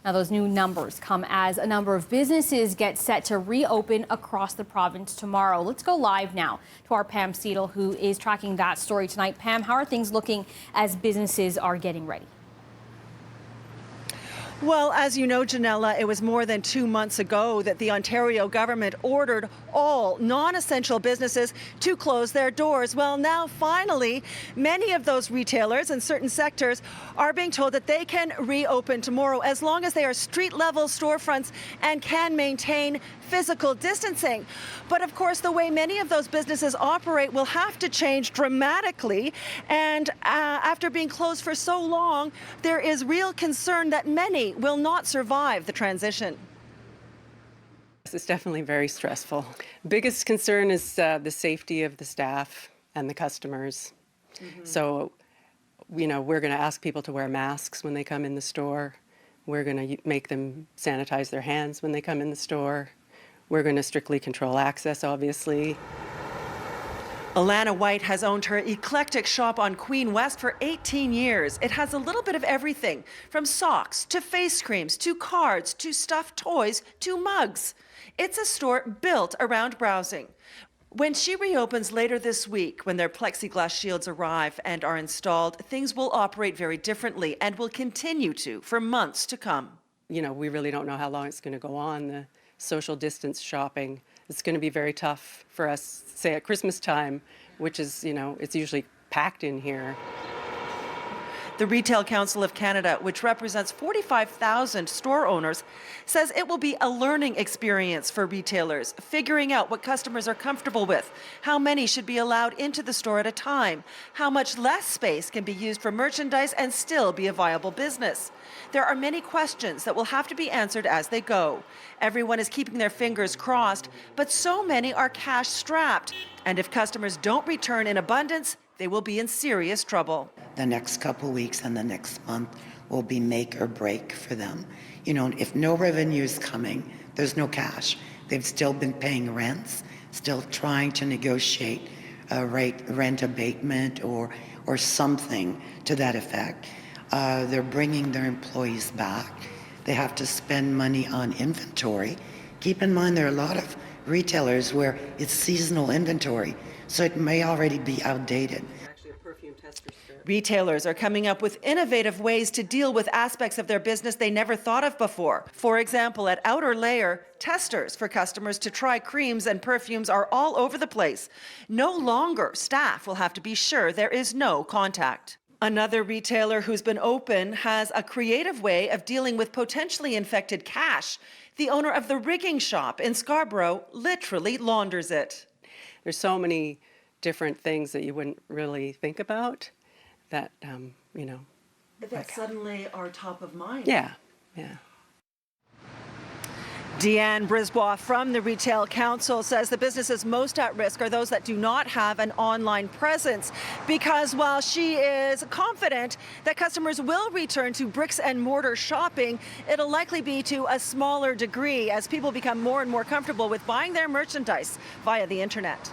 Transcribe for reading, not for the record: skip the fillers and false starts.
Now, those new numbers come as a number of businesses get set to reopen across the province tomorrow. Let's go live now to our Pam Seatle, who is tracking that story tonight. Pam, how are things looking as businesses are getting ready? Well, as you know, Janella, it was more than 2 months ago that the Ontario government ordered all non-essential businesses to close their doors. Well, now finally, many of those retailers in certain sectors are being told that they can reopen tomorrow as long as they are street-level storefronts and can maintain physical distancing. But of course, the way many of those businesses operate will have to change dramatically. And after being closed for so long, there is real concern that many will not survive the transition. It's definitely very stressful. Biggest concern is the safety of the staff and the customers. So, we're going to ask people to wear masks when they come in the store. We're going to make them sanitize their hands when they come in the store. We're going to strictly control access, obviously. Alana White has owned her eclectic shop on Queen West for 18 years. It has a little bit of everything, from socks to face creams to cards to stuffed toys to mugs. It's a store built around browsing. When she reopens later this week, when their plexiglass shields arrive and are installed, things will operate very differently and will continue to for months to come. We really don't know how long it's going to go on. The social distance shopping, it's going to be very tough for us, say at Christmas time, which is, it's usually packed in here. The Retail Council of Canada, which represents 45,000 store owners, says it will be a learning experience for retailers, figuring out what customers are comfortable with, how many should be allowed into the store at a time, how much less space can be used for merchandise and still be a viable business. There are many questions that will have to be answered as they go. Everyone is keeping their fingers crossed, but so many are cash-strapped. And if customers don't return in abundance, they will be in serious trouble. The next couple weeks and the next month will be make or break for them. If no revenue is coming, there's no cash. They've still been paying rents, still trying to negotiate a rent abatement or something to that effect. They're bringing their employees back. They have to spend money on inventory. Keep in mind, there are a lot of retailers where it's seasonal inventory, so it may already be outdated. Retailers are coming up with innovative ways to deal with aspects of their business they never thought of before. For example, at Outer Layer, testers for customers to try creams and perfumes are all over the place. No longer staff will have to be sure there is no contact. Another retailer who's been open has a creative way of dealing with potentially infected cash. The owner of the rigging shop in Scarborough literally launders it. There's so many different things that you wouldn't really think about that, That suddenly are top of mind. Yeah. Deanne Brisbois from the Retail Council says the businesses most at risk are those that do not have an online presence, because while she is confident that customers will return to bricks and mortar shopping, it'll likely be to a smaller degree as people become more and more comfortable with buying their merchandise via the internet.